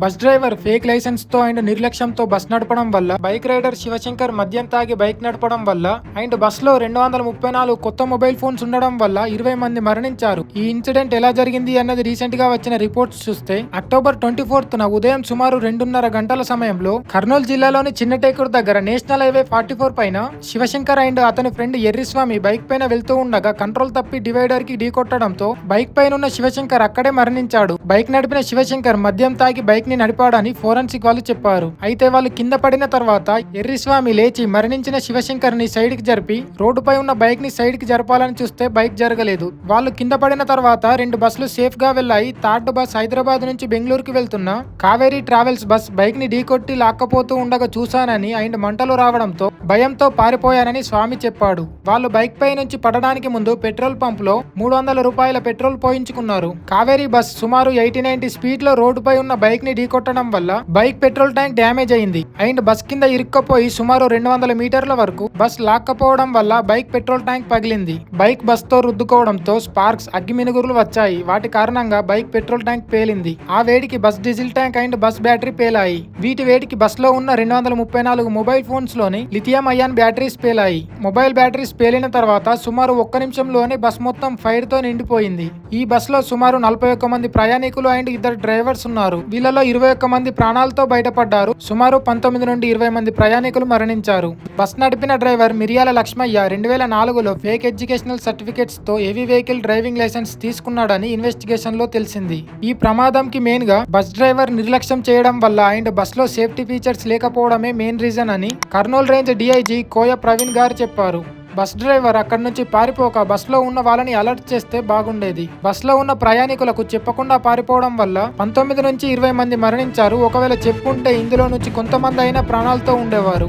Bus driver fake licence తో and నిర్లక్ష్యంతో bus నడపడం వల్ల బైక్ రైడర్ శివశంకర్ మద్యం తాగి బైక్ నడపడం వల్ల అండ్ బస్ లో 234 కొత్త మొబైల్ ఫోన్స్ ఉండడం వల్ల 20 మంది మరణించారు. ఈ ఇన్సిడెంట్ ఎలా జరిగింది అన్నది రీసెంట్ గా వచ్చిన రిపోర్ట్స్ చూస్తే అక్టోబర్ 24న ఉదయం సుమారు 2:30 గంటల సమయంలో కర్నూలు జిల్లాలోని చిన్నటేకూరు దగ్గర నేషనల్ హైవే 44 పైన శివశంకర్ అండ్ అతని ఫ్రెండ్ ఎర్రిస్వామి బైక్ పైన వెళ్తూ ఉండగా కంట్రోల్ తప్పి డివైడర్ కి ఢీకొట్టడంతో బైక్ పైన ఉన్న శివశంకర్ అక్కడే మరణించాడు. బైక్ నడిపిన శివశంకర్ మద్యం తాగి బైక్ ని నడిపాడని ఫోరెన్సిక్ వాళ్ళు చెప్పారు. అయితే వాళ్ళు కింద పడిన తర్వాత ఎర్రిస్వామి లేచి మరణించిన శివశంకర్ ని సైడ్ కి జరిపి రోడ్డుపై ఉన్న బైక్ ని సైడ్ కి జరపాలని చూస్తే బైక్ జరగలేదు. వాళ్ళు కింద పడిన తర్వాత 2 బస్సులు సేఫ్ గా వెళ్లాయి. థర్డ్ బస్ హైదరాబాద్ నుంచి బెంగళూరుకి వెళ్తున్న కావేరీ ట్రావెల్స్ బస్ బైక్ ని ఢీకొట్టి లాక్కపోతూ ఉండగా చూశానని అండ్ మంటలు రావడంతో భయంతో పారిపోయానని స్వామి చెప్పాడు. వాళ్ళు బైక్ పై నుంచి పడడానికి ముందు పెట్రోల్ పంప్ లో 300 రూపాయల పెట్రోల్ పోయించుకున్నారు. కావేరీ బస్ సుమారు 80-90 స్పీడ్ లో రోడ్డుపై ఉన్న బైక్ ని ఢీకొట్టడం వల్ల బైక్ పెట్రోల్ ట్యాంక్ డ్యామేజ్ అయింది అండ్ బస్ కింద ఇరుక్కపోయి సుమారు 200 మీటర్ల వరకు బస్ లాక్కపోవడం వల్ల బైక్ పెట్రోల్ ట్యాంక్ పగిలింది. బైక్ బస్ తో రుద్దుకోవడంతో స్పార్క్స్ అగ్గిమినుగురులు వచ్చాయి. వాటి కారణంగా బైక్ పెట్రోల్ ట్యాంక్ పేలింది. ఆ వేడికి bus diesel tank and bus battery పేలాయి. వీటి వేడికి బస్ లో ఉన్న 234 మొబైల్ ఫోన్స్ లోని లిథియం అయాన్ బ్యాటరీస్ పేలాయి. మొబైల్ బ్యాటరీస్ పేలిన తర్వాత సుమారు 1 నిమిషంలోనే బస్ మొత్తం ఫైర్ తో నిండిపోయింది. ఈ బస్ లో సుమారు 41 మంది ప్రయాణికులు అండ్ 2 డ్రైవర్స్ ఉన్నారు. వీళ్ళలో 21 మంది ప్రాణాలతో బయటపడ్డారు. సుమారు 19 నుండి 20 మంది ప్రయాణికులు మరణించారు. బస్ నడిపిన డ్రైవర్ మిరియాల లక్ష్మయ్య 2004లో ఫేక్ ఎడ్యుకేషనల్ సర్టిఫికేట్స్ తో హెవీ వెహికల్ డ్రైవింగ్ లైసెన్స్ తీసుకున్నాడని ఇన్వెస్టిగేషన్ లో తెలిసింది. ఈ ప్రమాదంకి మెయిన్ గా బస్ డ్రైవర్ నిర్లక్ష్యం చేయడం వల్ల అండ్ బస్ లో సేఫ్టీ ఫీచర్స్ లేకపోవడమే మెయిన్ రీజన్ అని కర్నూలు రేంజ్ డిఐజీ కోయ ప్రవీణ్ గారు చెప్పారు. బస్ డ్రైవర్ అక్కడి నుంచి పారిపోక బస్ లో ఉన్న వాళ్ళని అలర్ట్ చేస్తే బాగుండేది. బస్ లో ఉన్న ప్రయాణికులకు చెప్పకుండా పారిపోవడం వల్ల 19 నుంచి 20 మంది మరణించారు. ఒకవేళ చెప్పుంటే ఇందులో నుంచి కొంతమంది అయినా ప్రాణాలతో ఉండేవారు.